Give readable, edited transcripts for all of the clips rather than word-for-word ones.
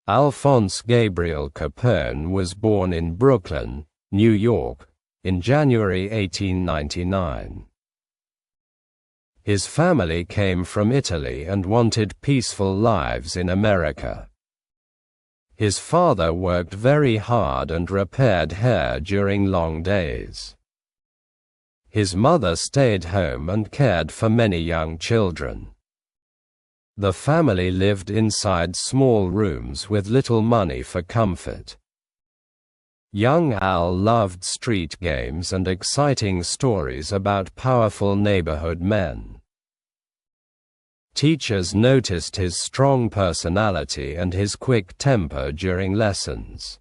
Alphonse Gabriel Capone was born in Brooklyn, New York, in January 1899. His family came from Italy and wanted peaceful lives in America. His father worked very hard and repaired hair during long days. His mother stayed home and cared for many young children. The family lived inside small rooms with little money for comfort. Young Al loved street games and exciting stories about powerful neighborhood men. Teachers noticed his strong personality and his quick temper during lessons.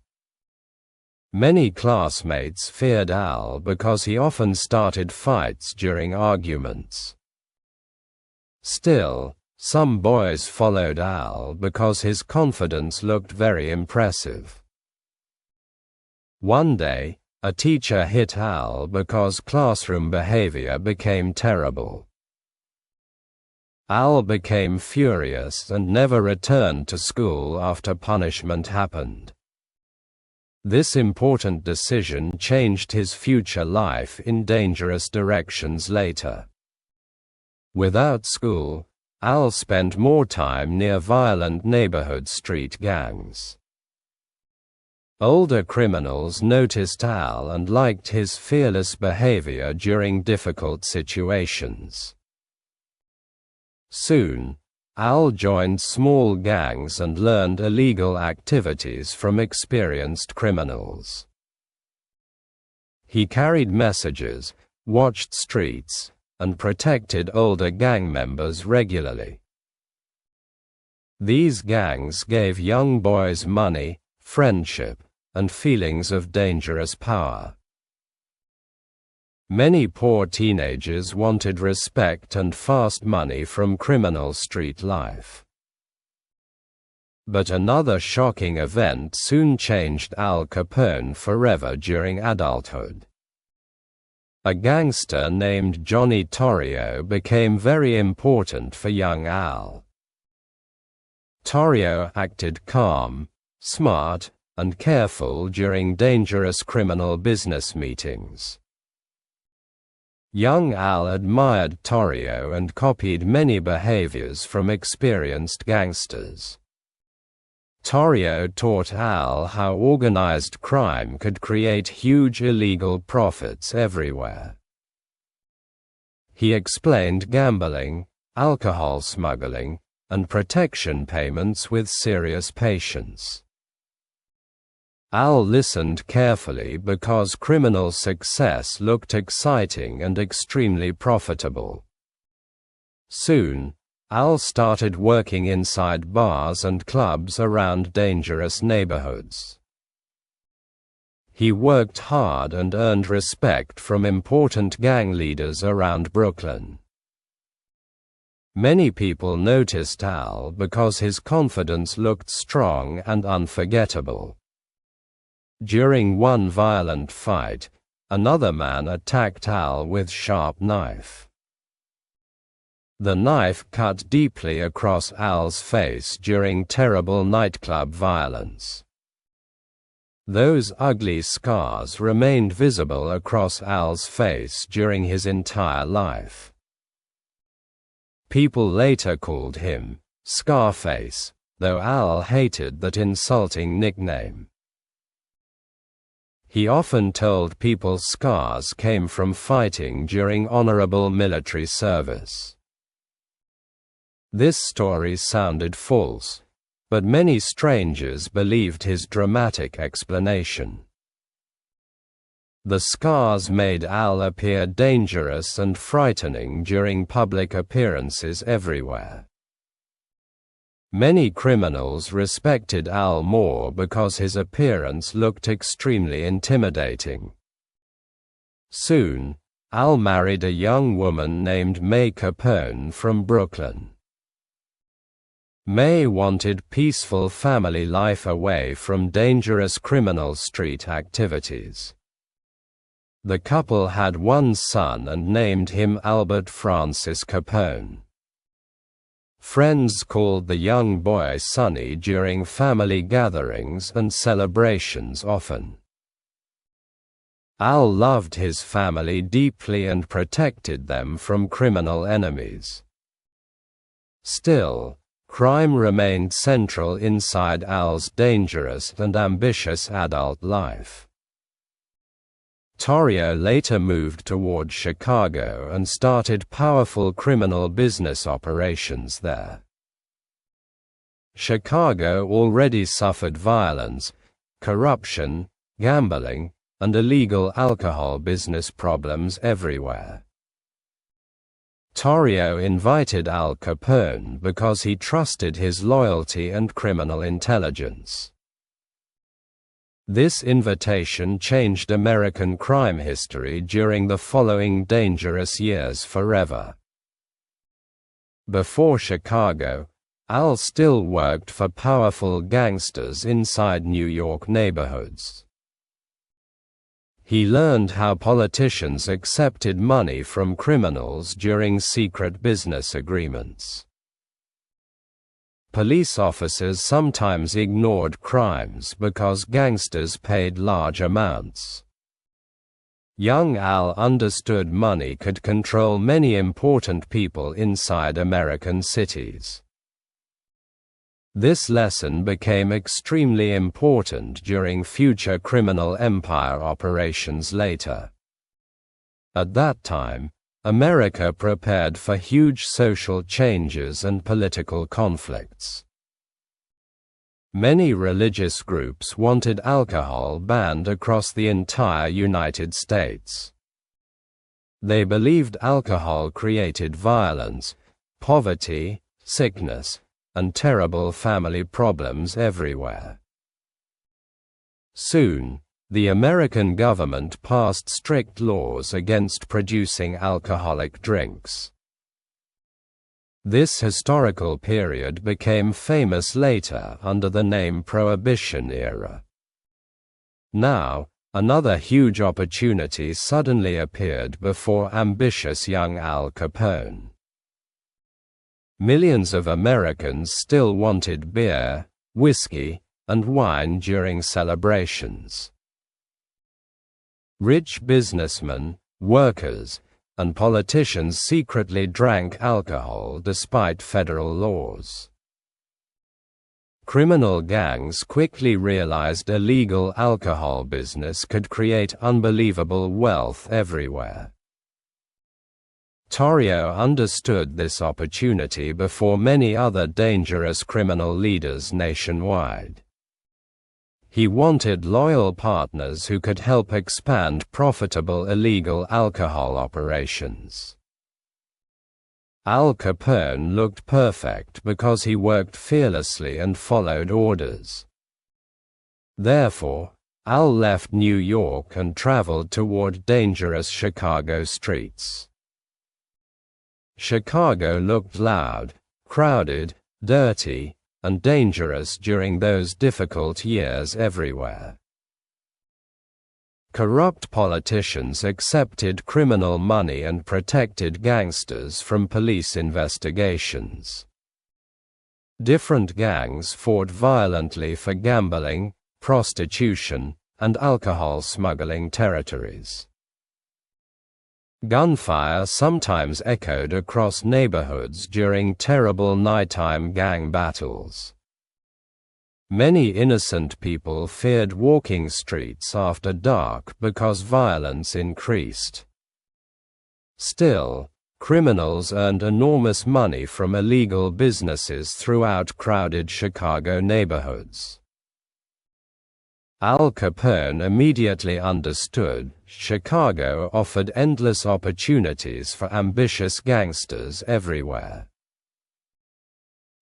Many classmates feared Al because he often started fights during arguments. Still, some boys followed Al because his confidence looked very impressive. One day, a teacher hit Al because classroom behavior became terrible. Al became furious and never returned to school after punishment happened. This important decision changed his future life in dangerous directions later. Without school, Al spent more time near violent neighborhood street gangs. Older criminals noticed Al and liked his fearless behavior during difficult situations. Soon, Al joined small gangs and learned illegal activities from experienced criminals. He carried messages, watched streets, and protected older gang members regularly. These gangs gave young boys money, friendship, and feelings of dangerous power. Many poor teenagers wanted respect and fast money from criminal street life. But another shocking event soon changed Al Capone forever during adulthood. A gangster named Johnny Torrio became very important for young Al. Torrio acted calm, smart, and careful during dangerous criminal business meetings. Young Al admired Torrio and copied many behaviors from experienced gangsters. Torrio taught Al how organized crime could create huge illegal profits everywhere. He explained gambling, alcohol smuggling, and protection payments with serious patience. Al listened carefully because criminal success looked exciting and extremely profitable. Soon, Al started working inside bars and clubs around dangerous neighborhoods. He worked hard and earned respect from important gang leaders around Brooklyn. Many people noticed Al because his confidence looked strong and unforgettable. During one violent fight, another man attacked Al with a sharp knife. The knife cut deeply across Al's face during terrible nightclub violence. Those ugly scars remained visible across Al's face during his entire life. People later called him Scarface, though Al hated that insulting nickname. He often told people scars came from fighting during honorable military service. This story sounded false, but many strangers believed his dramatic explanation. The scars made Al appear dangerous and frightening during public appearances everywhere. Many criminals respected Al more because his appearance looked extremely intimidating. Soon, Al married a young woman named May Capone from Brooklyn. May wanted peaceful family life away from dangerous criminal street activities. The couple had one son and named him Albert Francis Capone. Friends called the young boy Sonny during family gatherings and celebrations often. Al loved his family deeply and protected them from criminal enemies. Still, crime remained central inside Al's dangerous and ambitious adult life. Torrio later moved toward Chicago and started powerful criminal business operations there. Chicago already suffered violence, corruption, gambling, and illegal alcohol business problems everywhere. Torrio invited Al Capone because he trusted his loyalty and criminal intelligence. This invitation changed American crime history during the following dangerous years forever. Before Chicago, Al still worked for powerful gangsters inside New York neighborhoods. He learned how politicians accepted money from criminals during secret business agreements. Police officers sometimes ignored crimes because gangsters paid large amounts. Young Al understood money could control many important people inside American cities. This lesson became extremely important during future criminal empire operations later. At that time, America prepared for huge social changes and political conflicts. Many religious groups wanted alcohol banned across the entire United States. They believed alcohol created violence, poverty, sickness, and terrible family problems everywhere. Soon, the American government passed strict laws against producing alcoholic drinks. This historical period became famous later under the name Prohibition era. Now, another huge opportunity suddenly appeared before ambitious young Al Capone. Millions of Americans still wanted beer, whiskey, and wine during celebrations. Rich businessmen, workers, and politicians secretly drank alcohol despite federal laws. Criminal gangs quickly realized illegal alcohol business could create unbelievable wealth everywhere. Torrio understood this opportunity before many other dangerous criminal leaders nationwide. He wanted loyal partners who could help expand profitable illegal alcohol operations. Al Capone looked perfect because he worked fearlessly and followed orders. Therefore, Al left New York and traveled toward dangerous Chicago streets. Chicago looked loud, crowded, dirty, and dangerous during those difficult years everywhere. Corrupt politicians accepted criminal money and protected gangsters from police investigations. Different gangs fought violently for gambling, prostitution, and alcohol smuggling territories. Gunfire sometimes echoed across neighborhoods during terrible nighttime gang battles. Many innocent people feared walking streets after dark because violence increased. Still, criminals earned enormous money from illegal businesses throughout crowded Chicago neighborhoods. Al Capone immediately understood Chicago offered endless opportunities for ambitious gangsters everywhere.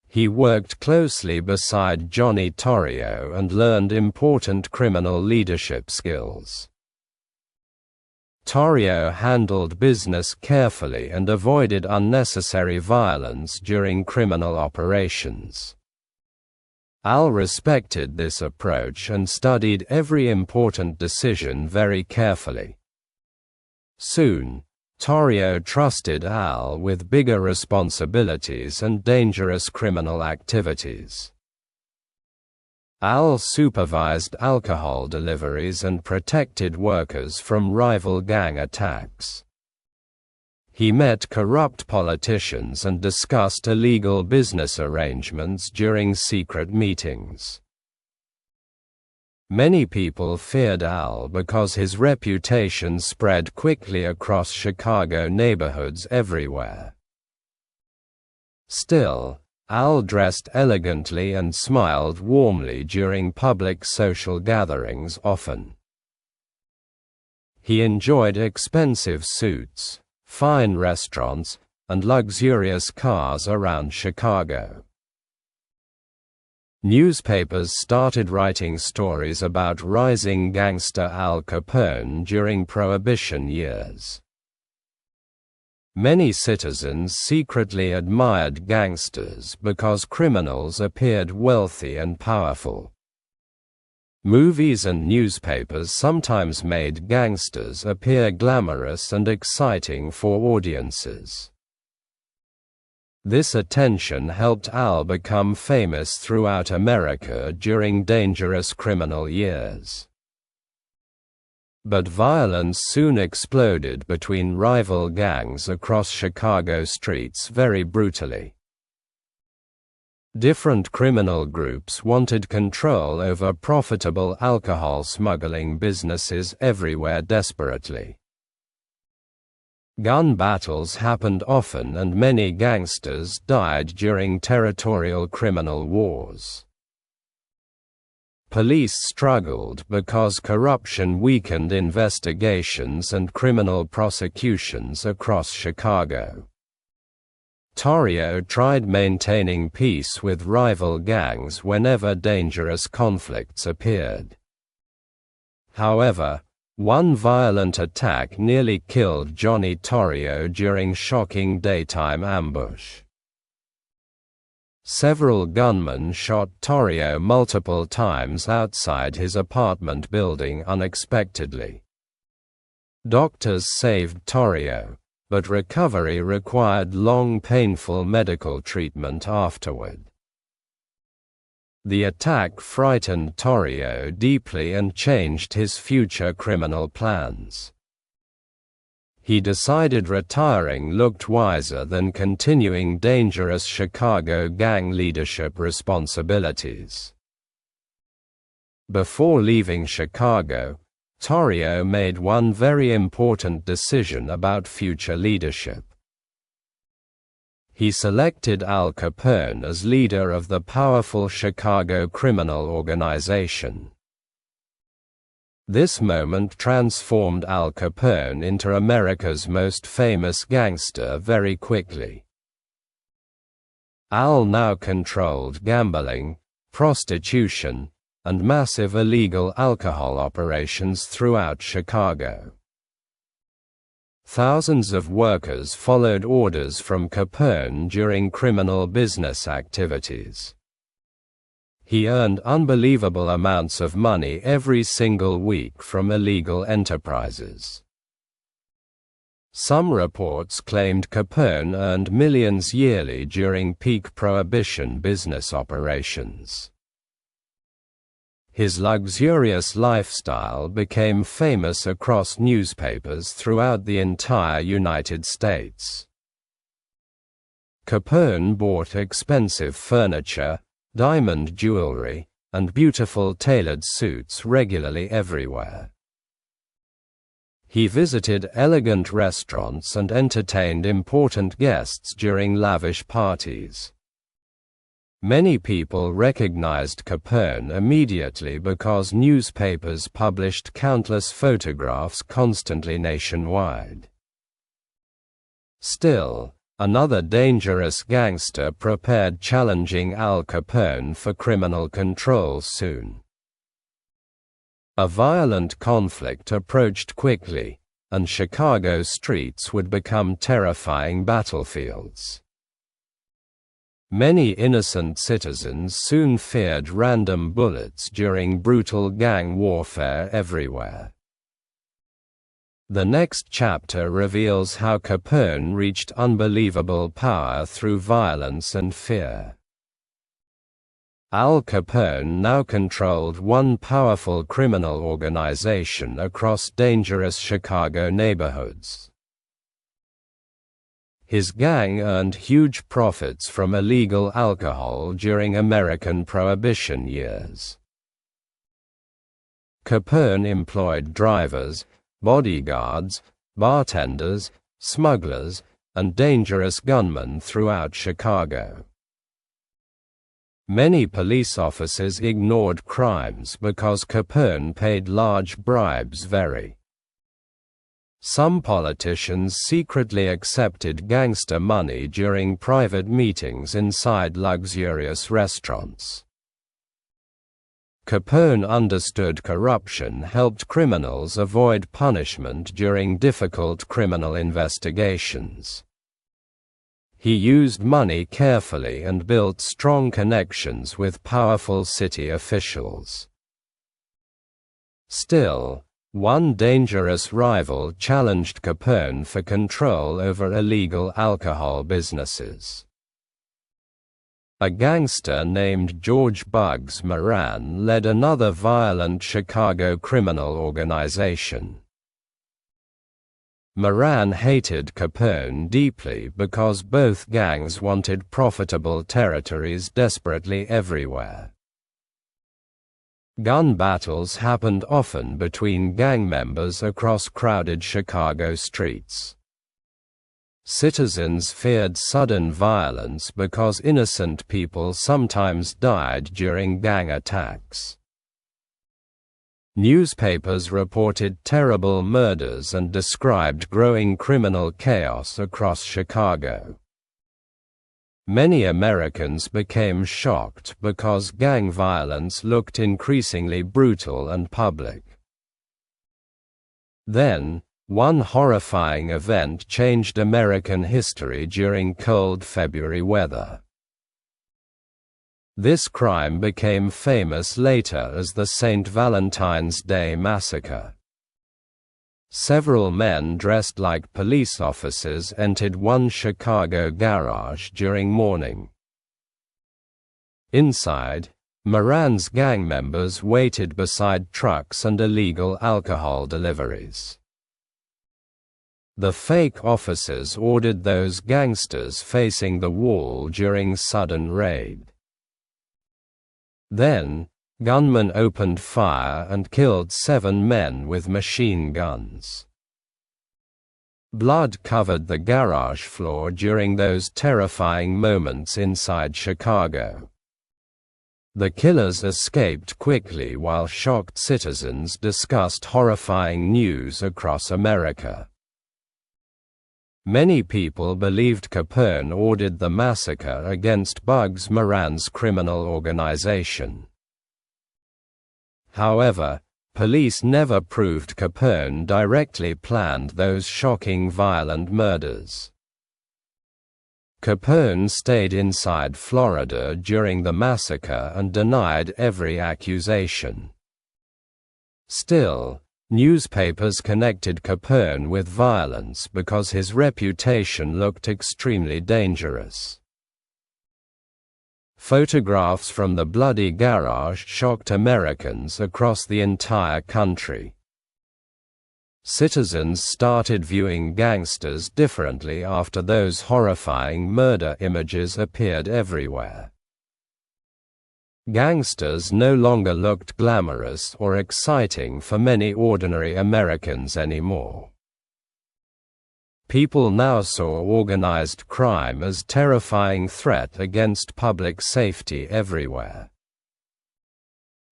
He worked closely beside Johnny Torrio and learned important criminal leadership skills. Torrio handled business carefully and avoided unnecessary violence during criminal operations. Al respected this approach and studied every important decision very carefully. Soon, Torrio trusted Al with bigger responsibilities and dangerous criminal activities. Al supervised alcohol deliveries and protected workers from rival gang attacks. He met corrupt politicians and discussed illegal business arrangements during secret meetings. Many people feared Al because his reputation spread quickly across Chicago neighborhoods everywhere. Still, Al dressed elegantly and smiled warmly during public social gatherings often. He enjoyed expensive suits, fine restaurants, and luxurious cars around Chicago. Newspapers started writing stories about rising gangster Al Capone during Prohibition years. Many citizens secretly admired gangsters because criminals appeared wealthy and powerful. Movies and newspapers sometimes made gangsters appear glamorous and exciting for audiences. This attention helped Al become famous throughout America during dangerous criminal years. But violence soon exploded between rival gangs across Chicago streets very brutally. Different criminal groups wanted control over profitable alcohol smuggling businesses everywhere desperately. Gun battles happened often and many gangsters died during territorial criminal wars. Police struggled because corruption weakened investigations and criminal prosecutions across Chicago. Torrio tried maintaining peace with rival gangs whenever dangerous conflicts appeared. However, one violent attack nearly killed Johnny Torrio during shocking daytime ambush. Several gunmen shot Torrio multiple times outside his apartment building unexpectedly. Doctors saved Torrio, but recovery required long painful medical treatment afterward. The attack frightened Torrio deeply and changed his future criminal plans. He decided retiring looked wiser than continuing dangerous Chicago gang leadership responsibilities. Before leaving Chicago, Torrio made one very important decision about future leadership. He selected Al Capone as leader of the powerful Chicago criminal organization. This moment transformed Al Capone into America's most famous gangster very quickly. Al now controlled gambling, prostitution, and massive illegal alcohol operations throughout Chicago. Thousands of workers followed orders from Capone during criminal business activities. He earned unbelievable amounts of money every single week from illegal enterprises. Some reports claimed Capone earned millions yearly during peak Prohibition business operations. His luxurious lifestyle became famous across newspapers throughout the entire United States. Capone bought expensive furniture, diamond jewelry, and beautiful tailored suits regularly everywhere. He visited elegant restaurants and entertained important guests during lavish parties. Many people recognized Capone immediately because newspapers published countless photographs constantly nationwide. Still, another dangerous gangster prepared challenging Al Capone for criminal control soon. A violent conflict approached quickly, and Chicago streets would become terrifying battlefields. Many innocent citizens soon feared random bullets during brutal gang warfare everywhere. The next chapter reveals how Capone reached unbelievable power through violence and fear. Al Capone now controlled one powerful criminal organization across dangerous Chicago neighborhoods. His gang earned huge profits from illegal alcohol during American Prohibition years. Capone employed drivers, bodyguards, bartenders, smugglers, and dangerous gunmen throughout Chicago. Many police officers ignored crimes because Capone paid large bribes. Some politicians secretly accepted gangster money during private meetings inside luxurious restaurants. Capone understood corruption helped criminals avoid punishment during difficult criminal investigations. He used money carefully and built strong connections with powerful city officials. Still, one dangerous rival challenged Capone for control over illegal alcohol businesses. A gangster named George "Bugs" Moran led another violent Chicago criminal organization. Moran hated Capone deeply because both gangs wanted profitable territories desperately everywhere. Gun battles happened often between gang members across crowded Chicago streets. Citizens feared sudden violence because innocent people sometimes died during gang attacks. Newspapers reported terrible murders and described growing criminal chaos across Chicago. Many Americans became shocked because gang violence looked increasingly brutal and public. Then, one horrifying event changed American history during cold February weather. This crime became famous later as the St. Valentine's Day Massacre. Several men dressed like police officers entered one Chicago garage during morning. Inside, Moran's gang members waited beside trucks and illegal alcohol deliveries. The fake officers ordered those gangsters facing the wall during sudden raid. Then, gunmen opened fire and killed 7 men with machine guns. Blood covered the garage floor during those terrifying moments inside Chicago. The killers escaped quickly while shocked citizens discussed horrifying news across America. Many people believed Capone ordered the massacre against Bugs Moran's criminal organization. However, police never proved Capone directly planned those shocking violent murders. Capone stayed inside Florida during the massacre and denied every accusation. Still, newspapers connected Capone with violence because his reputation looked extremely dangerous. Photographs from the bloody garage shocked Americans across the entire country. Citizens started viewing gangsters differently after those horrifying murder images appeared everywhere. Gangsters no longer looked glamorous or exciting for many ordinary Americans anymore. People now saw organized crime as a terrifying threat against public safety everywhere.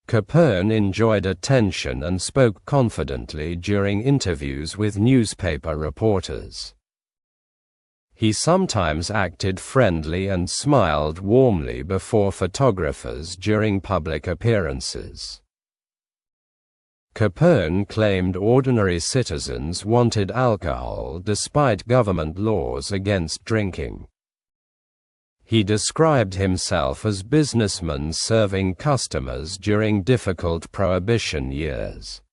Capone enjoyed attention and spoke confidently during interviews with newspaper reporters. He sometimes acted friendly and smiled warmly before photographers during public appearances. Capone claimed ordinary citizens wanted alcohol despite government laws against drinking. He described himself as businessman serving customers during difficult Prohibition years.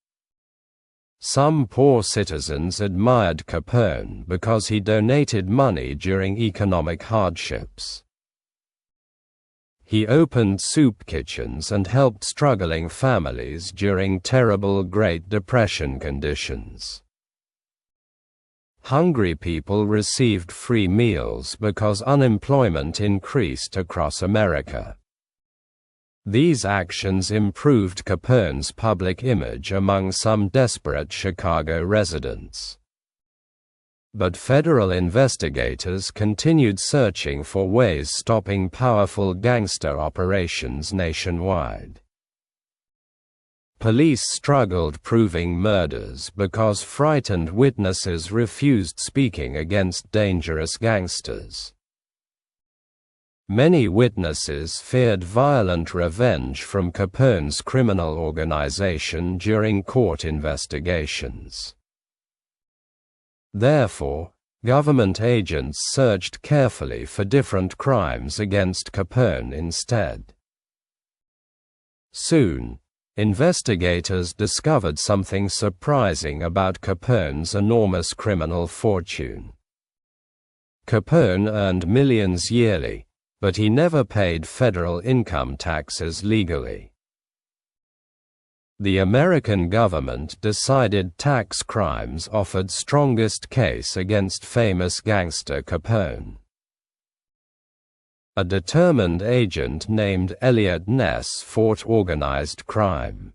Some poor citizens admired Capone because he donated money during economic hardships. He opened soup kitchens and helped struggling families during terrible Great Depression conditions. Hungry people received free meals because unemployment increased across America. These actions improved Capone's public image among some desperate Chicago residents. But federal investigators continued searching for ways stopping powerful gangster operations nationwide. Police struggled proving murders because frightened witnesses refused speaking against dangerous gangsters. Many witnesses feared violent revenge from Capone's criminal organization during court investigations. Therefore, government agents searched carefully for different crimes against Capone instead. Soon, investigators discovered something surprising about Capone's enormous criminal fortune. Capone earned millions yearly, but he never paid federal income taxes legally. The American government decided tax crimes offered strongest case against famous gangster Capone. A determined agent named Elliot Ness fought organized crime.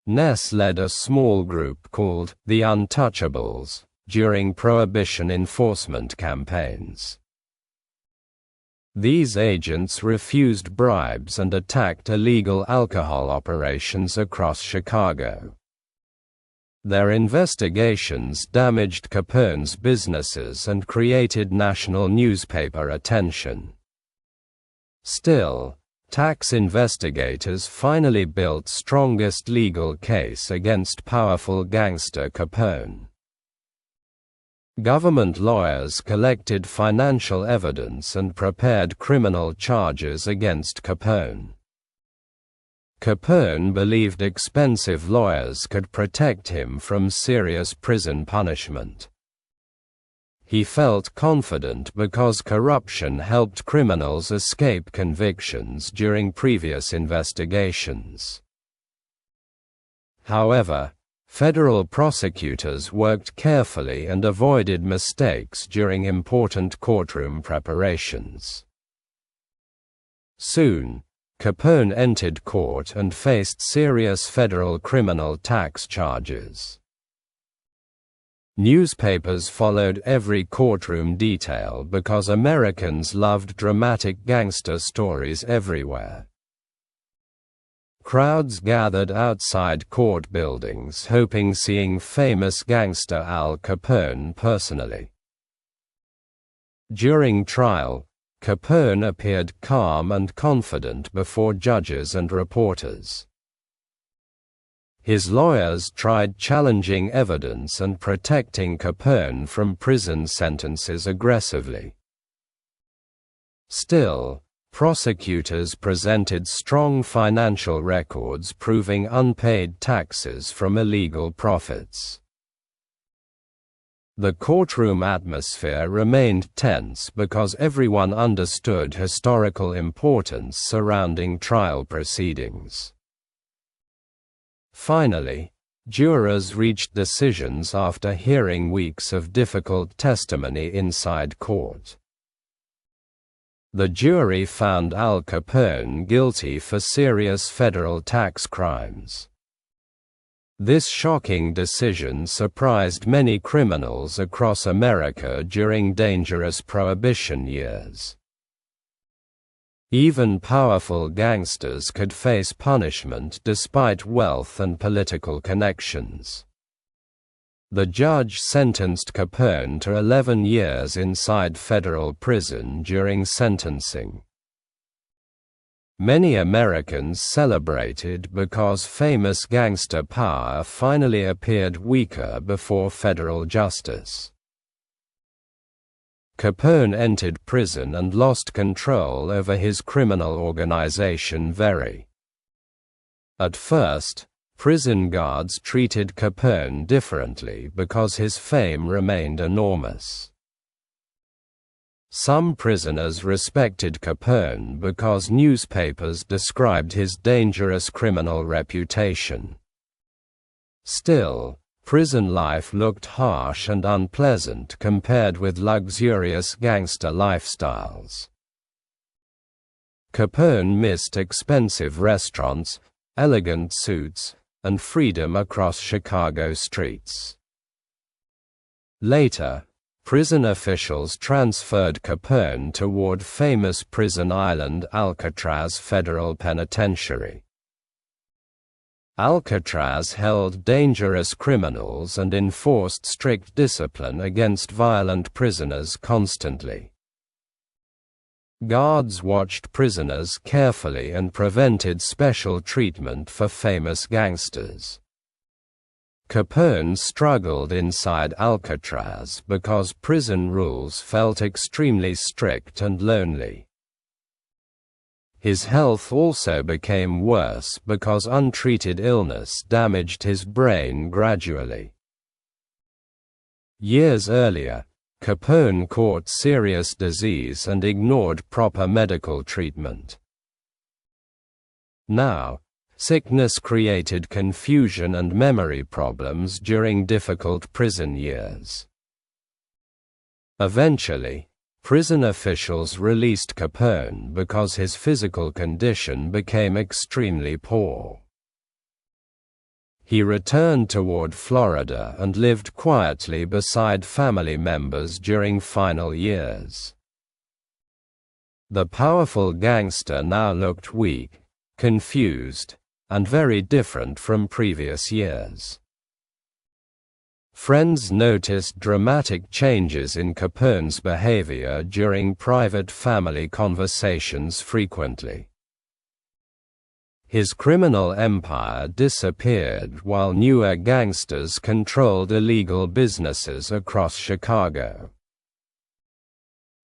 Ness led a small group called the Untouchables during Prohibition enforcement campaigns. These agents refused bribes and attacked illegal alcohol operations across Chicago. Their investigations damaged Capone's businesses and created national newspaper attention. Still, tax investigators finally built strongest legal case against powerful gangster Capone. Government lawyers collected financial evidence and prepared criminal charges against Capone. Capone believed expensive lawyers could protect him from serious prison punishment. He felt confident because corruption helped criminals escape convictions during previous investigations. However, federal prosecutors worked carefully and avoided mistakes during important courtroom preparations. Soon, Capone entered court and faced serious federal criminal tax charges. Newspapers followed every courtroom detail because Americans loved dramatic gangster stories everywhere. Crowds gathered outside court buildings hoping seeing famous gangster Al Capone personally. During trial, Capone appeared calm and confident before judges and reporters. His lawyers tried challenging evidence and protecting Capone from prison sentences aggressively. Still, prosecutors presented strong financial records proving unpaid taxes from illegal profits. The courtroom atmosphere remained tense because everyone understood historical importance surrounding trial proceedings. Finally, jurors reached decisions after hearing weeks of difficult testimony inside court. The jury found Al Capone guilty for serious federal tax crimes. This shocking decision surprised many criminals across America during dangerous Prohibition years. Even powerful gangsters could face punishment despite wealth and political connections. The judge sentenced Capone to 11 years inside federal prison during sentencing. Many Americans celebrated because famous gangster power finally appeared weaker before federal justice. Capone entered prison and lost control over his criminal organization very. At first, prison guards treated Capone differently because his fame remained enormous. Some prisoners respected Capone because newspapers described his dangerous criminal reputation. Still, prison life looked harsh and unpleasant compared with luxurious gangster lifestyles. Capone missed expensive restaurants, elegant suits, and freedom across Chicago streets. Later, prison officials transferred Capone toward famous prison island Alcatraz Federal Penitentiary. Alcatraz held dangerous criminals and enforced strict discipline against violent prisoners constantly. Guards watched prisoners carefully and prevented special treatment for famous gangsters. Capone struggled inside Alcatraz because prison rules felt extremely strict and lonely. His health also became worse because untreated illness damaged his brain gradually. Years earlier, Capone caught serious disease and ignored proper medical treatment. Now, sickness created confusion and memory problems during difficult prison years. Eventually, prison officials released Capone because his physical condition became extremely poor. He returned toward Florida and lived quietly beside family members during final years. The powerful gangster now looked weak, confused, and very different from previous years. Friends noticed dramatic changes in Capone's behavior during private family conversations frequently. His criminal empire disappeared while newer gangsters controlled illegal businesses across Chicago.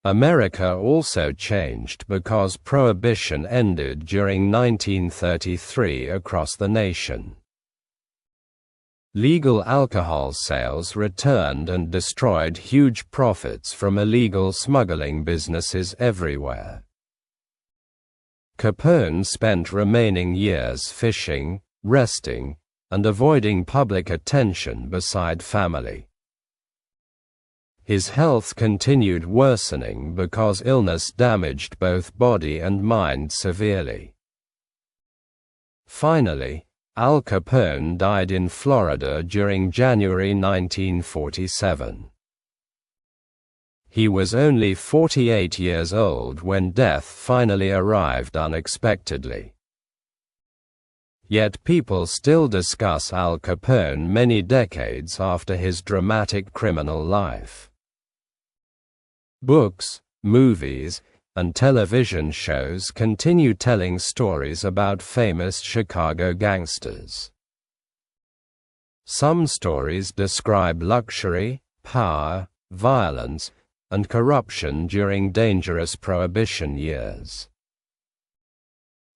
America also changed because Prohibition ended during 1933 across the nation. Legal alcohol sales returned and destroyed huge profits from illegal smuggling businesses everywhere. Capone spent remaining years fishing, resting, and avoiding public attention beside family. His health continued worsening because illness damaged both body and mind severely. Finally, Al Capone died in Florida during January 1947. He was only 48 years old when death finally arrived unexpectedly. Yet people still discuss Al Capone many decades after his dramatic criminal life. Books, movies, and television shows continue telling stories about famous Chicago gangsters. Some stories describe luxury, power, violence, and corruption during dangerous Prohibition years.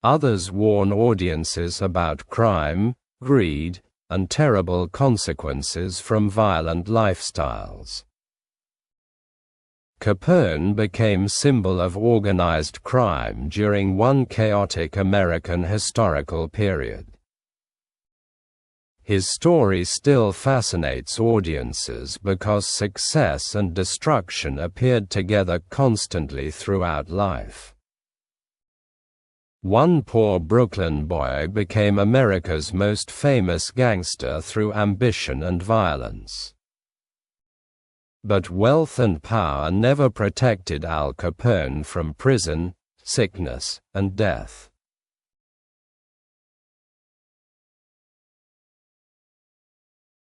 Others warn audiences about crime, greed, and terrible consequences from violent lifestyles. Capone became symbol of organized crime during one chaotic American historical period. His story still fascinates audiences because success and destruction appeared together constantly throughout life. One poor Brooklyn boy became America's most famous gangster through ambition and violence. But wealth and power never protected Al Capone from prison, sickness, and death.